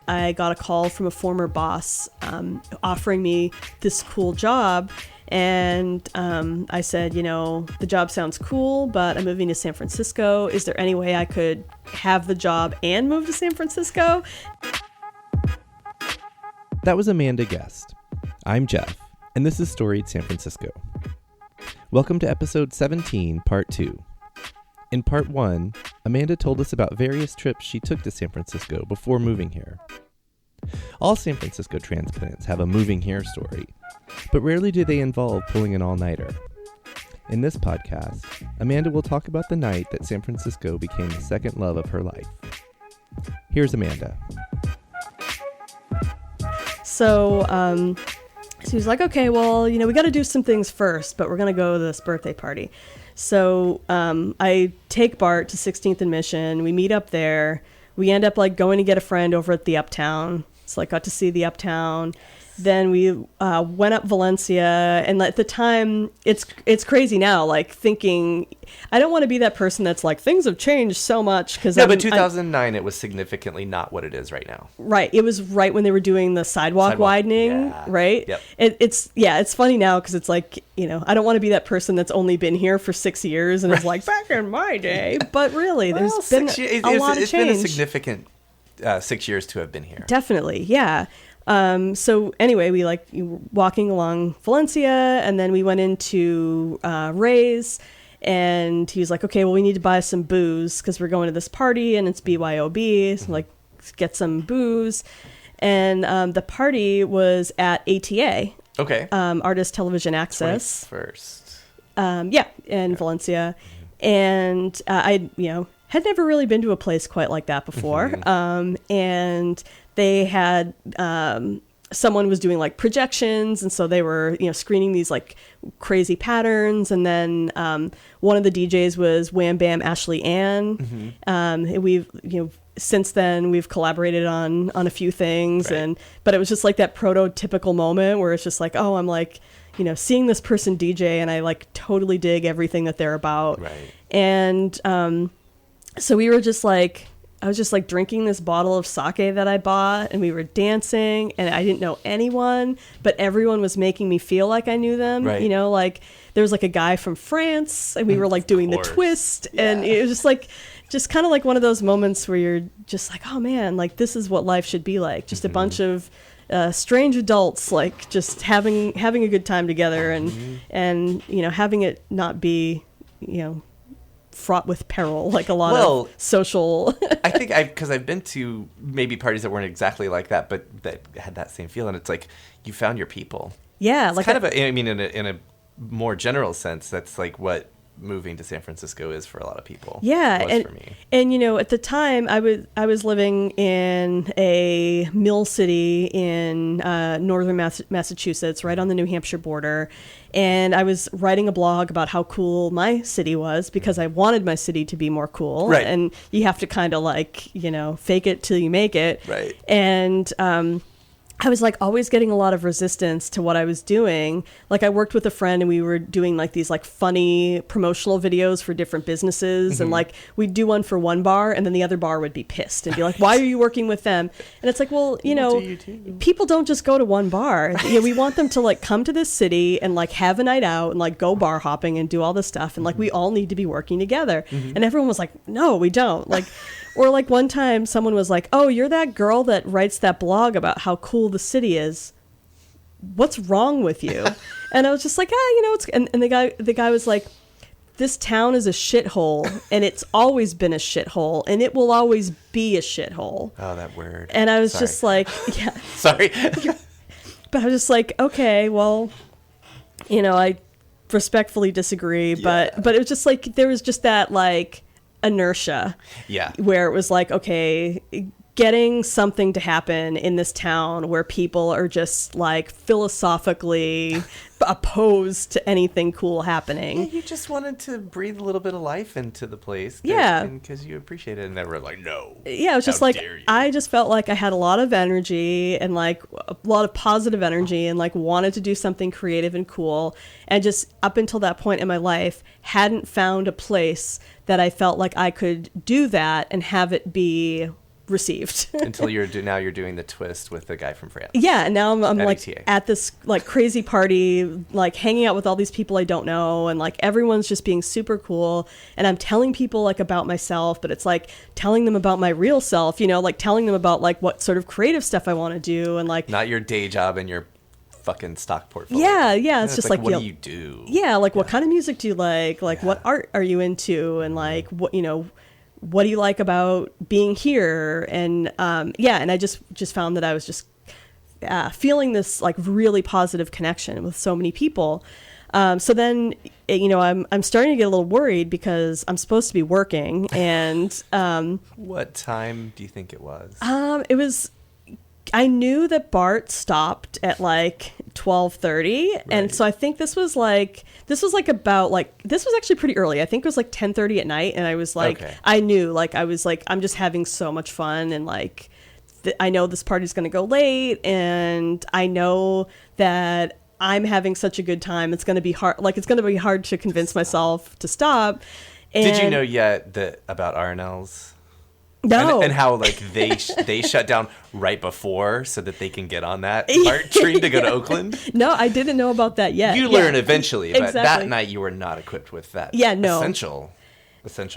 I got a call from a former boss offering me this cool job. And I said, the job sounds cool, but I'm moving to San Francisco. Is there any way I could have the job and move to San Francisco? That was Amanda Guest. I'm Jeff, and this is Storied San Francisco. Welcome to episode 17, part 2. In part 1, Amanda told us about various trips she took to San Francisco before moving here. All San Francisco transplants have a moving here story, but rarely do they involve pulling an all-nighter. In this podcast, Amanda will talk about the night that San Francisco became the second love of her life. Here's Amanda. So he was like, okay, well, we got to do some things first, but we're going to go to this birthday party. So I take Bart to 16th and Mission. We meet up there. We end up going to get a friend over at the Uptown. So got to see the Uptown. Then we went up Valencia, and at the time, it's crazy now. Thinking, I don't want to be that person that's things have changed so much because but 2009 it was significantly not what it is right now. Right, it was right when they were doing the sidewalk widening. Yeah. Right. Yep. It's funny now because it's I don't want to be that person that's only been here for 6 years and is back in my day. But really, there's been a lot of change. It's been a significant 6 years to have been here. Definitely, yeah. So anyway, we walking along Valencia, and then we went into Ray's, and he was like, okay, well, we need to buy some booze because we're going to this party and it's BYOB. So get some booze. And the party was at ATA. Okay. Artist Television Access. 21st. In Valencia. And I, had never really been to a place quite like that before. And they had someone was doing projections, and so they were screening these crazy patterns, and then one of the DJs was Wham Bam Ashley Ann. And we've since then we've collaborated on a few things, right. But it was just that prototypical moment where it's just I'm seeing this person DJ, and I totally dig everything that they're about, right. And so we were just I was just drinking this bottle of sake that I bought, and we were dancing, and I didn't know anyone, but everyone was making me feel like I knew them. Right. There was a guy from France, and we were doing the twist, and it was just kind of one of those moments where you're just oh man, this is what life should be like. Just a bunch of strange adults just having a good time together, and having it not be fraught with peril, a lot of social. I think because I've been to maybe parties that weren't exactly like that, but that had that same feel, and it's you found your people. Yeah, it's kind of in a more general sense, that's what moving to San Francisco is for a lot of people. Yeah, it was for me. And at the time I was living in a mill city in northern Massachusetts, right on the New Hampshire border, and I was writing a blog about how cool my city was because I wanted my city to be more cool. Right. And you have to kind of fake it till you make it. Right. And I was always getting a lot of resistance to what I was doing. I worked with a friend, and we were doing these funny promotional videos for different businesses. And we'd do one for one bar, and then the other bar would be pissed and be why are you working with them? And it's well, people don't just go to one bar. We want them to come to this city and have a night out and go bar hopping and do all this stuff. And we all need to be working together. And everyone was no, we don't. Or one time someone was oh, you're that girl that writes that blog about how cool the city is. What's wrong with you? And I was just it's, and the guy was this town is a shithole, and it's always been a shithole, and it will always be a shithole. Oh, that word. And I was just yeah. Sorry. But I was just okay, well, I respectfully disagree, but it was just there was just that inertia, where it was okay, getting something to happen in this town where people are just philosophically opposed to anything cool happening. Yeah, you just wanted to breathe a little bit of life into the place. Because you appreciate it, and they were no. Yeah, it was just I just felt I had a lot of energy and a lot of positive energy, and wanted to do something creative and cool, and just up until that point in my life hadn't found a place that I felt I could do that and have it be received. Until you're doing the twist with the guy from France. Yeah, and now I'm like ETA. at this like crazy party, like hanging out with all these people I don't know, and like everyone's just being super cool, and I'm telling people like about myself, but it's like telling them about my real self, like telling them about like what sort of creative stuff I want to do, and like not your day job and your fucking stock portfolio. Yeah, it's just like what do you do? Yeah, like what kind of music do you like? Like what art are you into? And like what what do you like about being here? And and I just found that I was just feeling this like really positive connection with so many people. So then, I'm starting to get a little worried because I'm supposed to be working. And what time do you think it was? I knew that BART stopped at like 12:30, right. And so I think this was actually pretty early. I think it was like 10:30 at night, and I was like, okay. I knew, like, I was like, I'm just having so much fun, and like, I know this party's going to go late, and I know that I'm having such a good time. It's going to be hard. Like, it's going to be hard to convince myself to stop. And did you know yet about RNLs? No. And how like they shut down right before so that they can get on that BART train to go to Oakland? No, I didn't know about that yet. You learn eventually, but exactly. That night you were not equipped with that essential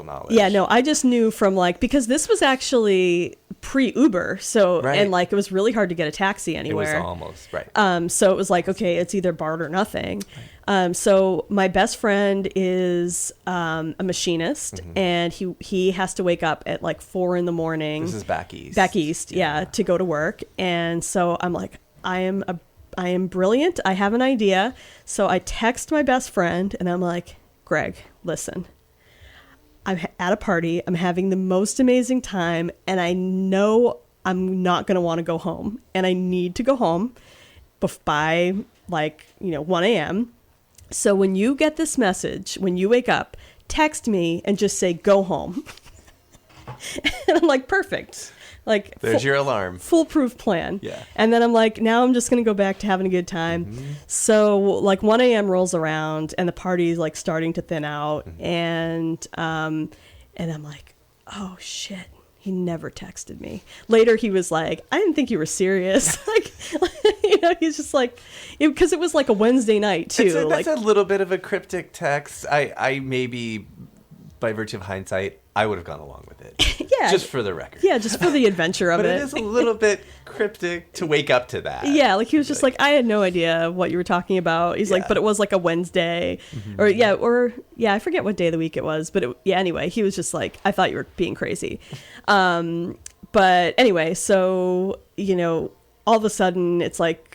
knowledge. Yeah, no, I just knew from like, because this was actually pre-Uber, so right. And like it was really hard to get a taxi anywhere. It was almost right. So it was like, okay, it's either BART or nothing. Right. So my best friend is a machinist, mm-hmm. and he has to wake up at like 4 a.m. This is back east. Back east, yeah, to go to work. And so I'm like, I am brilliant. I have an idea. So I text my best friend, and I'm like, Greg, listen. I'm at a party, I'm having the most amazing time, and I know I'm not going to want to go home, and I need to go home by 1 a.m. So when you get this message, when you wake up, text me and just say, go home. And I'm like, perfect. Like, there's your alarm. Foolproof plan. Yeah. And then I'm like, now I'm just going to go back to having a good time. Mm-hmm. So like 1 a.m. rolls around, and the party's like starting to thin out. Mm-hmm. And I'm like, oh shit. He never texted me. Later, he was like, I didn't think you were serious. He's just like, because it was like a Wednesday night too. That's a little bit of a cryptic text. I maybe, by virtue of hindsight, I would have gone along with it. Yeah. Just for the record. Yeah, just for the adventure of but it. But it is a little bit cryptic to wake up to that. Yeah, like he was just like, I had no idea what you were talking about. He's like, but it was like a Wednesday. Mm-hmm. I forget what day of the week it was. But anyway, he was just like, I thought you were being crazy. But anyway, so, all of a sudden it's like,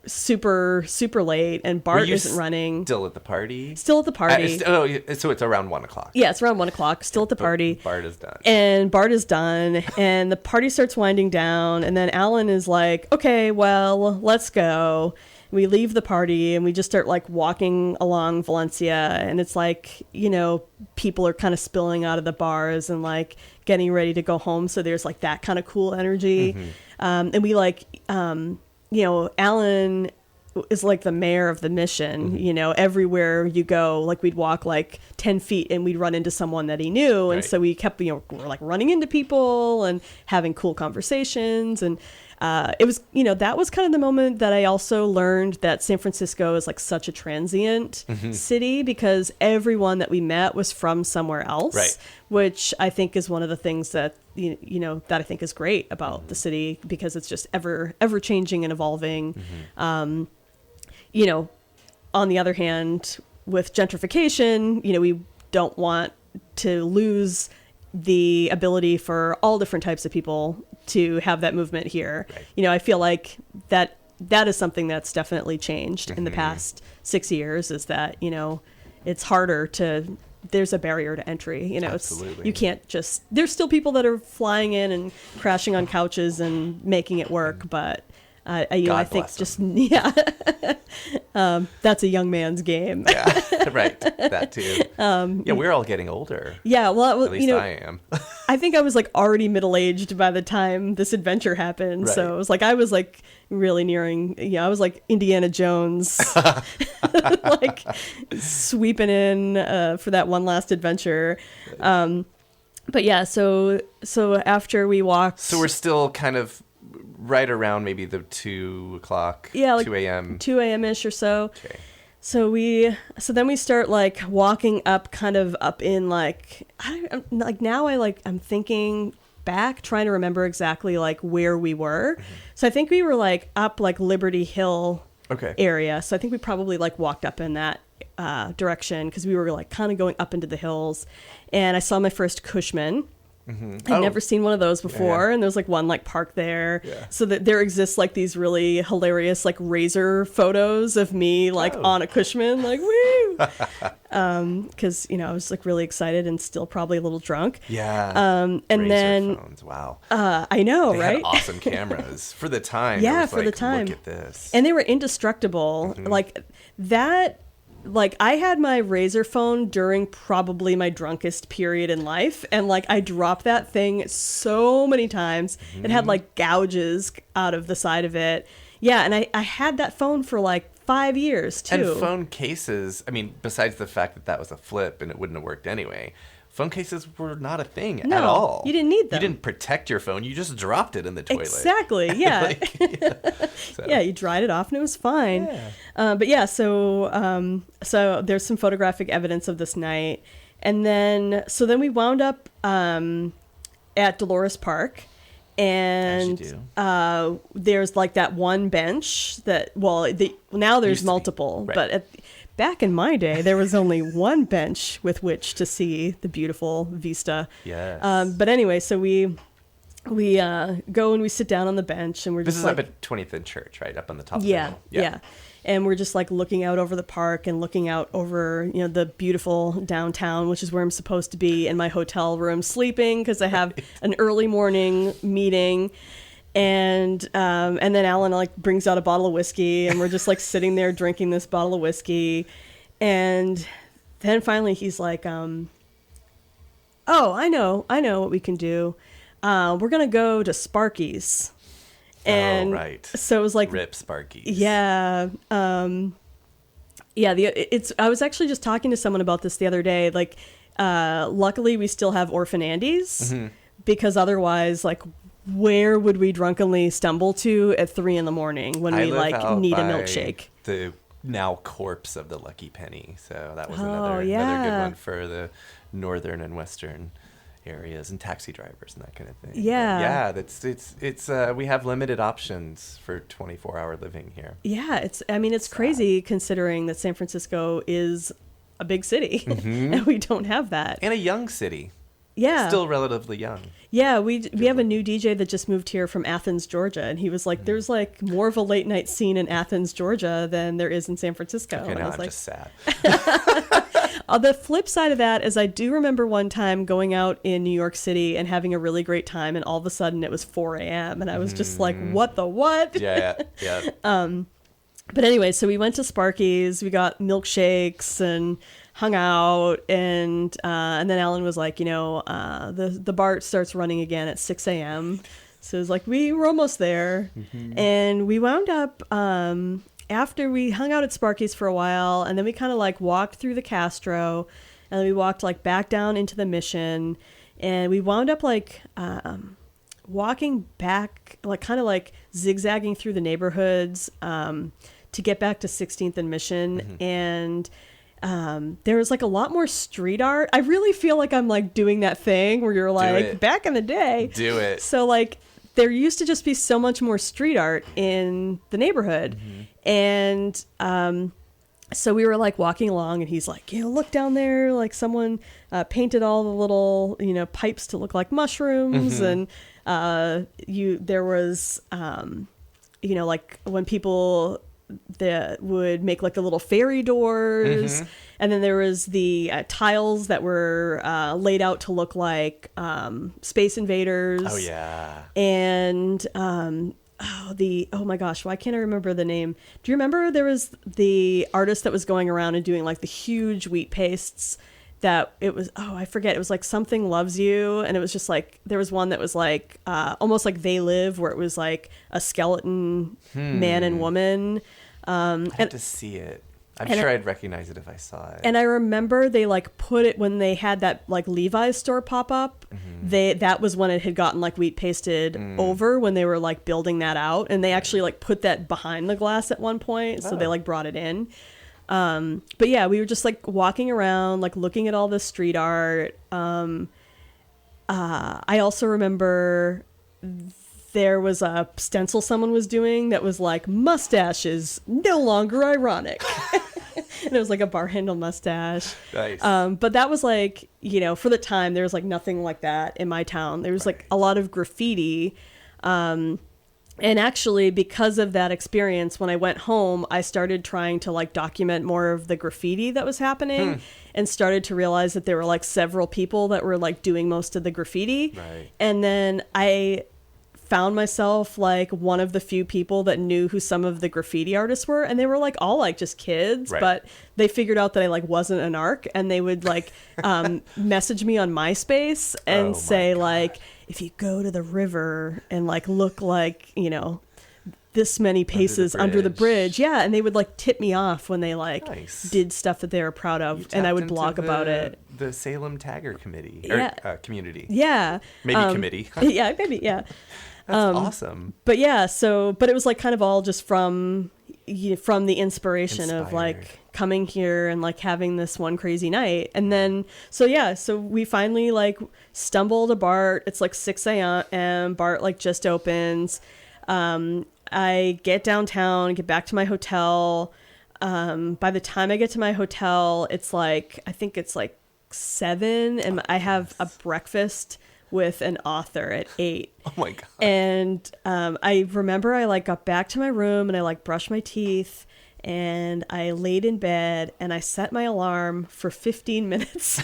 super late, and BART isn't running. Still at the party? Still at the party. So it's around 1 o'clock. Yeah, it's around 1 o'clock. Still at the party. BART is done. And BART is done, and the party starts winding down, and then Alan is like, okay, well, let's go. We leave the party, and we just start like walking along Valencia, and it's like, people are kind of spilling out of the bars and like getting ready to go home. So there's like that kind of cool energy. Mm-hmm. And we like, Alan is like the mayor of the mission. Mm-hmm. Everywhere you go, like we'd walk like 10 feet and we'd run into someone that he knew. And so we kept, we're like running into people and having cool conversations. And it was, that was kind of the moment that I also learned that San Francisco is like such a transient mm-hmm. city, because everyone that we met was from somewhere else, right. Which I think is one of the things that, that I think is great about mm-hmm. the city, because it's just ever changing and evolving. Mm-hmm. On the other hand, with gentrification, we don't want to lose the ability for all different types of people to have that movement here. Right. I feel like that is something that's definitely changed mm-hmm. in the past 6 years, is that, it's harder to, there's a barrier to entry. You can't just, there's still people that are flying in and crashing on couches and making it work, but I think just, yeah, that's a young man's game. Yeah, right. That too. We're all getting older. Yeah, well, at least I am. I think I was like already middle-aged by the time this adventure happened. Right. So it was like, I was like really nearing, I was like Indiana Jones, like sweeping in for that one last adventure. But yeah, so after we walked, So we're still kind of right around maybe the 2 o'clock, yeah, like 2 a.m. 2 a.m. ish or so. Okay. So then we start like walking up, kind of up in like, I'm thinking back, trying to remember exactly like where we were. Mm-hmm. So I think we were like up like Liberty Hill Okay. area. So I think we probably like walked up in that direction because we were like kind of going up into the hills. And I saw my first Cushman. Mm-hmm. I'd never seen one of those before, Yeah. and there's like one like parked there. Yeah. So that there exists like these really hilarious like razor photos of me like on a Cushman, like woo, because I was like really excited and still probably a little drunk. Yeah. And Razor then phones. Wow. I know, They right? had awesome cameras for the time. Yeah, It was for the like, time. Look at this. And they were indestructible. Like that. Like I had my razor phone during probably my drunkest period in life, and like I dropped that thing so many times. It had like gouges out of the side of it. Yeah, and I had that phone for like 5 years too. And phone cases, I mean, besides the fact that that was a flip and it wouldn't have worked anyway, phone cases were not a thing at all. You didn't need them. You didn't protect your phone. You just dropped it in the toilet. Exactly, yeah. Like, yeah. So, Yeah, you dried it off and it was fine. Yeah. But yeah, so there's some photographic evidence of this night. And then we wound up at Dolores Park. And As you do. There's like that one bench that, now there's Used to be, multiple. right. But back in my day, there was only one bench with which to see the beautiful vista. Yes. But anyway, so we go and we sit down on the bench and we're This just is like, up at 20th and Church, right? Up on the top of the yeah, hill. yeah. And we're just like looking out over the park and looking out over, the beautiful downtown, which is where I'm supposed to be in my hotel room sleeping because I have an early morning meeting. And then Alan like brings out a bottle of whiskey and we're just like sitting there drinking this bottle of whiskey. And then finally he's like, oh, I know what we can do. We're going to go to Sparky's. And right. so it was like, Rip Sparky. yeah. I was actually just talking to someone about this the other day. Like, luckily we still have Orphan Andy's because otherwise, like, where would we drunkenly stumble to at 3 a.m. when we like need a milkshake? The now corpse of the Lucky Penny. So that was Oh, another yeah. good one for the northern and western areas and taxi drivers and that kind of thing. Yeah. But yeah, it's we have limited options for 24-hour living here. Yeah, it's crazy considering that San Francisco is a big city and we don't have that. And a young city. Yeah. Still relatively young. Yeah, we have a new DJ that just moved here from Athens, Georgia, and he was like, "There's like more of a late night scene in Athens, Georgia, than there is in San Francisco." Okay, and now I was I'm like, just sad. The flip side of that is I do remember one time going out in New York City and having a really great time, and all of a sudden it was 4 a.m. and I was just like, "What the what?" Yeah. But anyway, so we went to Sparky's, we got milkshakes and hung out, and then Alan was like, the BART starts running again at 6 a.m. So it was like, we were almost there. And we wound up, after we hung out at Sparky's for a while, and then we kind of like walked through the Castro, and then we walked like back down into the Mission, and we wound up like walking back, like kind of like zigzagging through the neighborhoods to get back to 16th and Mission. And there was like a lot more street art. I really feel like I'm like doing that thing where you're like, back in the day. Do it. So like there used to just be so much more street art in the neighborhood. And so we were like walking along and he's like, look down there, like someone painted all the little, pipes to look like mushrooms. And there was, like when people that would make like the little fairy doors. And then there was the tiles that were laid out to look like Space Invaders. Oh, yeah. And oh my gosh, why can't I remember the name? Do you remember there was the artist that was going around and doing like the huge wheat pastes that it was, I forget, it was like Something Loves You, and it was just like, there was one that was like almost like They Live, where it was like a skeleton man and woman. I have to see it. I'm sure I'd recognize it if I saw it. And I remember they like put it when they had that like Levi's store pop up. That was when it had gotten like wheat pasted over, when they were like building that out, and they actually like put that behind the glass at one point, so they like brought it in. But yeah, we were just like walking around, like looking at all this street art. I also remember there was a stencil someone was doing that was like, mustache is no longer ironic. And it was like a bar handle mustache. Nice. But that was like, you know, for the time, there was like nothing like that in my town. There was like a lot of graffiti. And actually, because of that experience, when I went home, I started trying to like document more of the graffiti that was happening and started to realize that there were like several people that were like doing most of the graffiti. Right. And then I found myself like one of the few people that knew who some of the graffiti artists were, and they were like all like just kids, but they figured out that I like wasn't an arc, and they would like message me on MySpace and say like, if you go to the river and like look like, you know, this many paces under the bridge, yeah, and they would like tip me off when they like did stuff that they were proud of, and I would blog about it. The Salem Tagger Committee community, maybe committee, That's awesome. But yeah, but it was like kind of all just from the inspiration of like coming here and like having this one crazy night. And then, so we finally like stumbled to Bart. It's like 6 a.m. Bart like just opens. I get downtown, get back to my hotel. By the time I get to my hotel, it's like, I think it's like 7, and I have a breakfast with an author at 8. Oh my God. And I remember I like got back to my room and I like brushed my teeth and I laid in bed and I set my alarm for 15 minutes.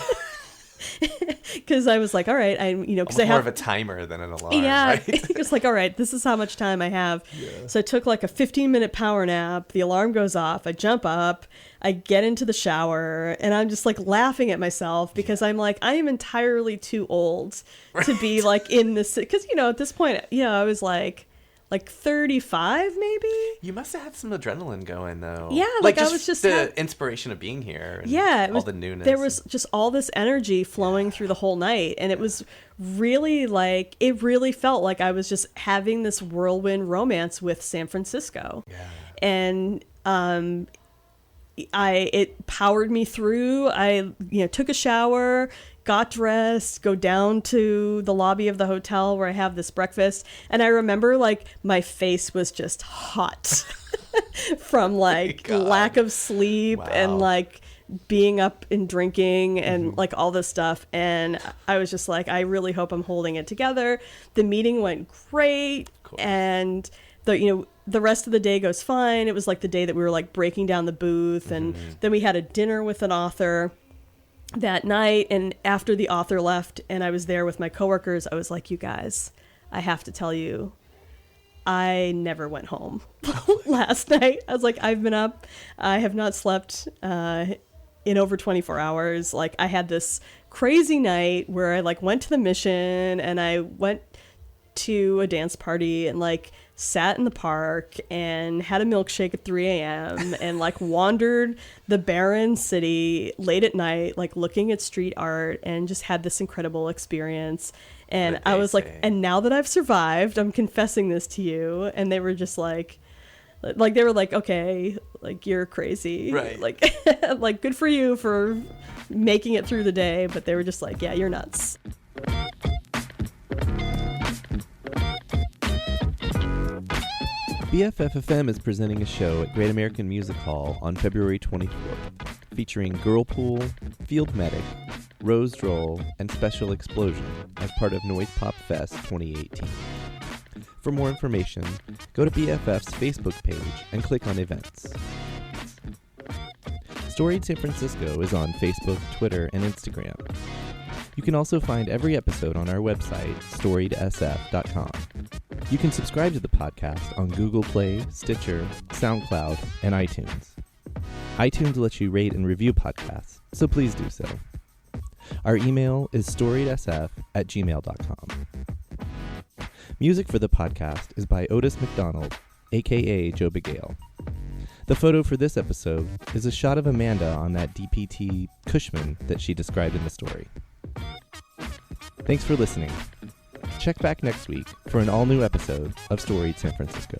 Because I was like, all right, because I have more of a timer than an alarm. Yeah, right? It's like, all right, this is how much time I have. Yeah. So I took like a 15-minute power nap. The alarm goes off. I jump up. I get into the shower, and I'm just like laughing at myself because I'm like, I am entirely too old to be like in this. Because at this point, I was like 35 maybe. You must have had some adrenaline going though. Yeah, like I was just the inspiration of being here. And it was all the newness. There was just all this energy flowing through the whole night, and it was really like, it really felt like I was just having this whirlwind romance with San Francisco. Yeah. And it powered me through. I took a shower, got dressed, go down to the lobby of the hotel where I have this breakfast, and I remember like my face was just hot from like lack of sleep and like being up and drinking and like all this stuff. And I was just like, I really hope I'm holding it together. The meeting went great, and the rest of the day goes fine. It was like the day that we were like breaking down the booth, and then we had a dinner with an author that night. And after the author left and I was there with my coworkers, I was like, you guys, I have to tell you, I never went home last night. I was like, I've been up. I have not slept in over 24 hours. Like, I had this crazy night where I like went to the Mission and I went to a dance party and like sat in the park and had a milkshake at 3 a.m. and like wandered the barren city late at night, like looking at street art, and just had this incredible experience. And I was like, and now that I've survived, I'm confessing this to you. And they were just like they were like, okay, like you're crazy. Right. Like, like good for you for making it through the day. But they were just like, yeah, you're nuts. BFF.FM is presenting a show at Great American Music Hall on February 24th, featuring Girlpool, Field Medic, Rose Droll, and Special Explosion as part of Noise Pop Fest 2018. For more information, go to BFF's Facebook page and click on Events. Storied San Francisco is on Facebook, Twitter, and Instagram. You can also find every episode on our website, storiedsf.com. You can subscribe to the podcast on Google Play, Stitcher, SoundCloud, and iTunes. iTunes lets you rate and review podcasts, so please do so. Our email is storiedsf@gmail.com. Music for the podcast is by Otis McDonald, a.k.a. Joe Bigale. The The photo for this episode is a shot of Amanda on that DPT Cushman that she described in the story. Thanks for listening. Check back next week for an all-new episode of Storied San Francisco.